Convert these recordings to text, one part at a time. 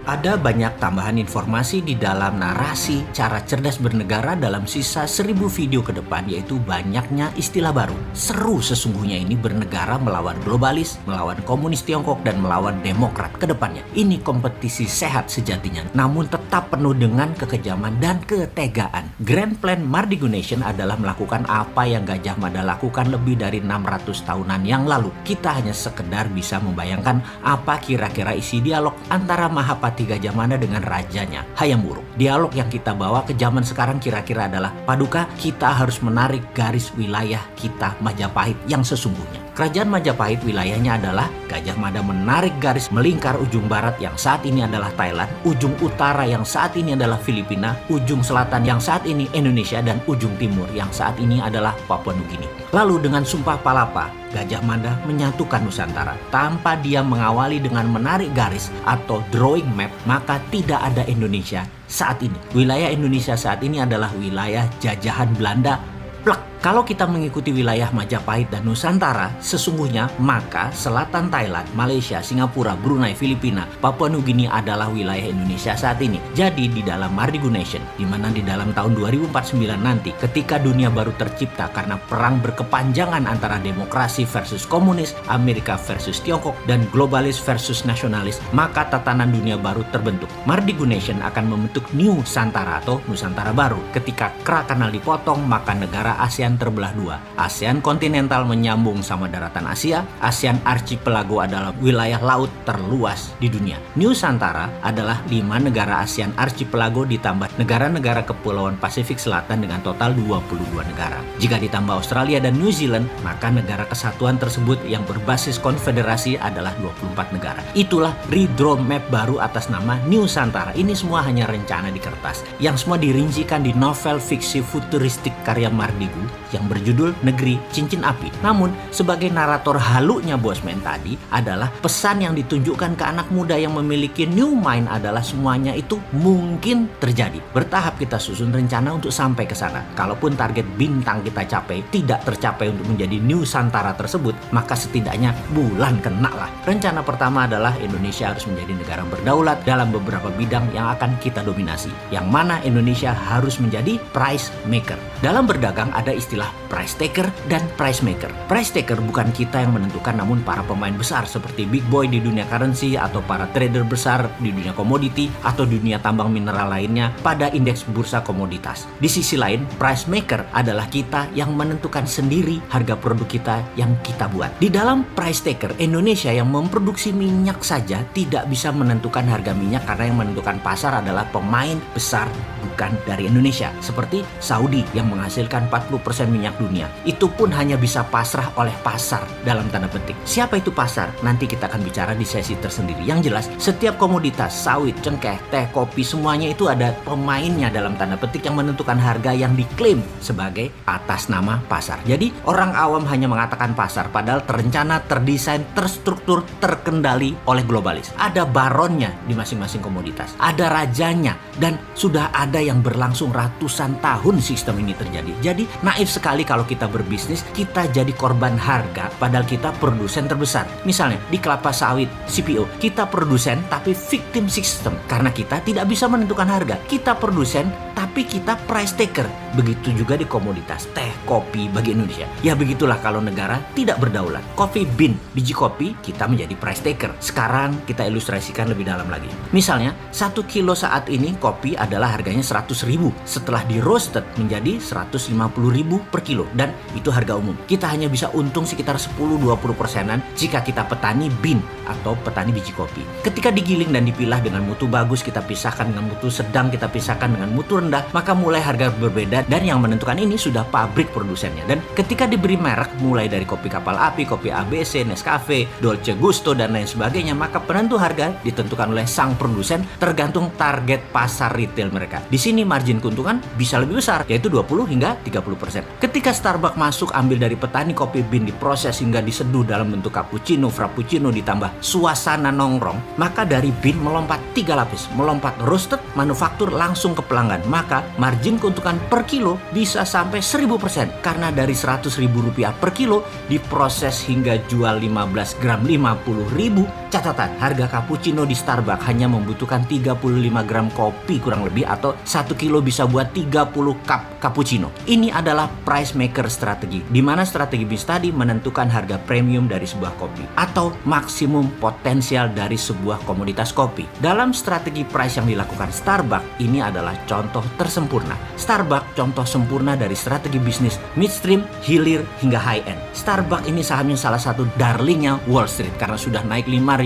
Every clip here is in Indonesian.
Ada banyak tambahan informasi di dalam narasi cara cerdas bernegara dalam sisa 1000 video ke depan, yaitu banyaknya istilah baru. Seru sesungguhnya ini bernegara melawan globalis, melawan komunis Tiongkok, dan melawan demokrat ke depannya. Ini kompetisi sehat sejatinya, namun tetap penuh dengan kekejaman dan ketegaan. Grand Plan Mardigu Nation adalah melakukan apa yang Gajah Mada lakukan lebih dari 600 tahunan yang lalu. Kita hanya sekedar bisa membayangkan apa kira-kira isi dialog antara Mahapati Gajah Mada dengan rajanya Hayam Wuruk. Dialog yang kita bawa ke zaman sekarang kira-kira adalah, Paduka, kita harus menarik garis wilayah kita Majapahit yang sesungguhnya. Kerajaan Majapahit wilayahnya adalah Gajah Mada menarik garis melingkar ujung barat yang saat ini adalah Thailand, ujung utara yang saat ini adalah Filipina, ujung selatan yang saat ini Indonesia, dan ujung timur yang saat ini adalah Papua Nugini. Lalu dengan Sumpah Palapa, Gajah Mada menyatukan Nusantara. Tanpa dia mengawali dengan menarik garis atau drawing map, maka tidak ada Indonesia saat ini. Wilayah Indonesia saat ini adalah wilayah jajahan Belanda. Plek. Kalau kita mengikuti wilayah Majapahit dan Nusantara, sesungguhnya maka selatan Thailand, Malaysia, Singapura, Brunei, Filipina, Papua Nugini adalah wilayah Indonesia saat ini. Jadi di dalam Mardigu Nation, di mana di dalam tahun 2049 nanti, ketika dunia baru tercipta karena perang berkepanjangan antara demokrasi versus komunis, Amerika versus Tiongkok, dan globalis versus nasionalis, maka tatanan dunia baru terbentuk. Mardigu Nation akan membentuk New Santara atau Nusantara baru. Ketika Kra Kanal dipotong, maka negara ASEAN terbelah dua. ASEAN kontinental menyambung sama daratan Asia, ASEAN Archipelago adalah wilayah laut terluas di dunia. Nusantara adalah 5 negara ASEAN Archipelago ditambah negara-negara kepulauan Pasifik Selatan dengan total 22 negara. Jika ditambah Australia dan New Zealand, maka negara kesatuan tersebut yang berbasis konfederasi adalah 24 negara. Itulah redraw map baru atas nama Nusantara. Ini semua hanya rencana di kertas, yang semua dirincikan di novel fiksi futuristik karya Mardigu yang berjudul Negeri Cincin Api. Namun, sebagai narator halunya Bosman tadi adalah pesan yang ditunjukkan ke anak muda yang memiliki new mind adalah semuanya itu mungkin terjadi. Bertahap kita susun rencana untuk sampai ke sana. Kalaupun target bintang kita capai tidak tercapai untuk menjadi Nusantara tersebut, maka setidaknya bulan kena lah. Rencana pertama adalah Indonesia harus menjadi negara berdaulat dalam beberapa bidang yang akan kita dominasi. Yang mana Indonesia harus menjadi price maker. Dalam berdagang ada istilah price taker dan price maker. Price taker bukan kita yang menentukan, namun para pemain besar seperti big boy di dunia currency atau para trader besar di dunia komoditi atau dunia tambang mineral lainnya pada indeks bursa komoditas. Di sisi lain, price maker adalah kita yang menentukan sendiri harga produk kita yang kita buat. Di dalam price taker, Indonesia yang memproduksi minyak saja tidak bisa menentukan harga minyak karena yang menentukan pasar adalah pemain besar bukan dari Indonesia. Seperti Saudi yang menghasilkan 40% minyak dunia. Itu pun hanya bisa pasrah oleh pasar dalam tanda petik. Siapa itu pasar? Nanti kita akan bicara di sesi tersendiri. Yang jelas, setiap komoditas, sawit, cengkeh, teh, kopi, semuanya itu ada pemainnya dalam tanda petik yang menentukan harga yang diklaim sebagai atas nama pasar. Jadi orang awam hanya mengatakan pasar, padahal terencana, terdesain, terstruktur, terkendali oleh globalis. Ada baronnya di masing-masing komoditas. Ada rajanya, dan sudah ada yang berlangsung ratusan tahun sistem ini terjadi. Jadi naif sekali kalau kita berbisnis, kita jadi korban harga padahal kita produsen terbesar. Misalnya di kelapa sawit, CPO, kita produsen tapi victim system karena kita tidak bisa menentukan harga. Kita produsen tapi kita price taker. Begitu juga di komoditas teh, kopi bagi Indonesia. Ya begitulah kalau negara tidak berdaulat. Coffee bean, biji kopi, kita menjadi price taker. Sekarang kita ilustrasikan lebih dalam lagi. Misalnya 1 kilo saat ini kopi adalah harganya 100.000. Setelah di roasted menjadi 150.000 per kilo, dan itu harga umum. Kita hanya bisa untung sekitar 10-20%-an jika kita petani bean atau petani biji kopi. Ketika digiling dan dipilah dengan mutu bagus, kita pisahkan dengan mutu sedang, kita pisahkan dengan mutu rendah, maka mulai harga berbeda, dan yang menentukan ini sudah pabrik produsennya. Dan ketika diberi merek mulai dari kopi kapal api, kopi ABC, Nescafe, Dolce Gusto, dan lain sebagainya, maka penentu harga ditentukan oleh sang produsen tergantung target pasar retail mereka. Di sini margin keuntungan bisa lebih besar, yaitu 20 hingga 30%. Ketika Starbucks masuk ambil dari petani kopi bean, diproses hingga diseduh dalam bentuk cappuccino, frappuccino, ditambah suasana nongkrong, maka dari bean melompat 3 lapis, melompat roasted, manufaktur langsung ke pelanggan. Maka margin keuntungan per kilo bisa sampai 1000% karena dari Rp100.000 per kilo diproses hingga jual 15 gram 50.000, Catatan, harga cappuccino di Starbucks hanya membutuhkan 35 gram kopi kurang lebih, atau 1 kilo bisa buat 30 cup cappuccino. Ini adalah price maker strategi, di mana strategi bisnis tadi menentukan harga premium dari sebuah kopi atau maksimum potensial dari sebuah komoditas kopi. Dalam strategi price yang dilakukan Starbucks, ini adalah contoh tersempurna. Starbucks contoh sempurna dari strategi bisnis midstream, hilir, hingga high end. Starbucks ini sahamnya salah satu darlingnya Wall Street karena sudah naik 5.000%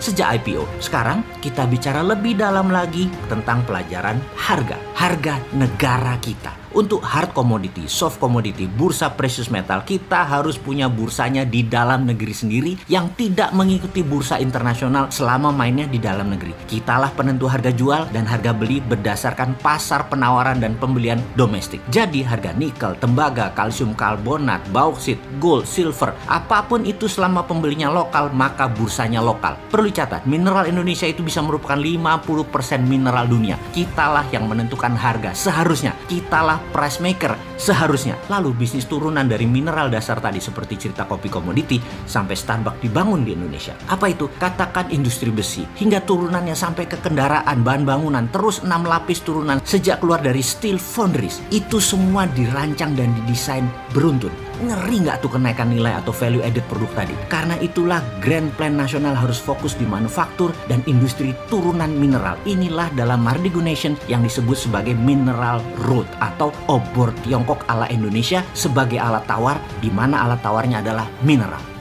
sejak IPO. Sekarang kita bicara lebih dalam lagi tentang pelajaran harga negara kita. Untuk hard commodity, soft commodity, bursa precious metal, kita harus punya bursanya di dalam negeri sendiri yang tidak mengikuti bursa internasional selama mainnya di dalam negeri. Kitalah penentu harga jual dan harga beli berdasarkan pasar penawaran dan pembelian domestik. Jadi harga nikel, tembaga, kalsium karbonat, bauksit, gold, silver, apapun itu selama pembelinya lokal, maka bursanya lokal. Perlu dicatat, mineral Indonesia itu bisa merupakan 50% mineral dunia. Kitalah yang menentukan harga seharusnya. Kitalah price maker seharusnya. Lalu bisnis turunan dari mineral dasar tadi seperti cerita kopi komoditi sampai Starbucks dibangun di Indonesia. Apa itu? Katakan industri besi hingga turunannya sampai ke kendaraan, bahan bangunan, terus 6 lapis turunan sejak keluar dari steel foundries. Itu semua dirancang dan didesain beruntun. Ngeri nggak tuh kenaikan nilai atau value added produk tadi? Karena itulah Grand Plan Nasional harus fokus di manufaktur dan industri turunan mineral. Inilah dalam Mardigu Nation yang disebut sebagai mineral road atau obor Tiongkok ala Indonesia sebagai alat tawar, di mana alat tawarnya adalah mineral.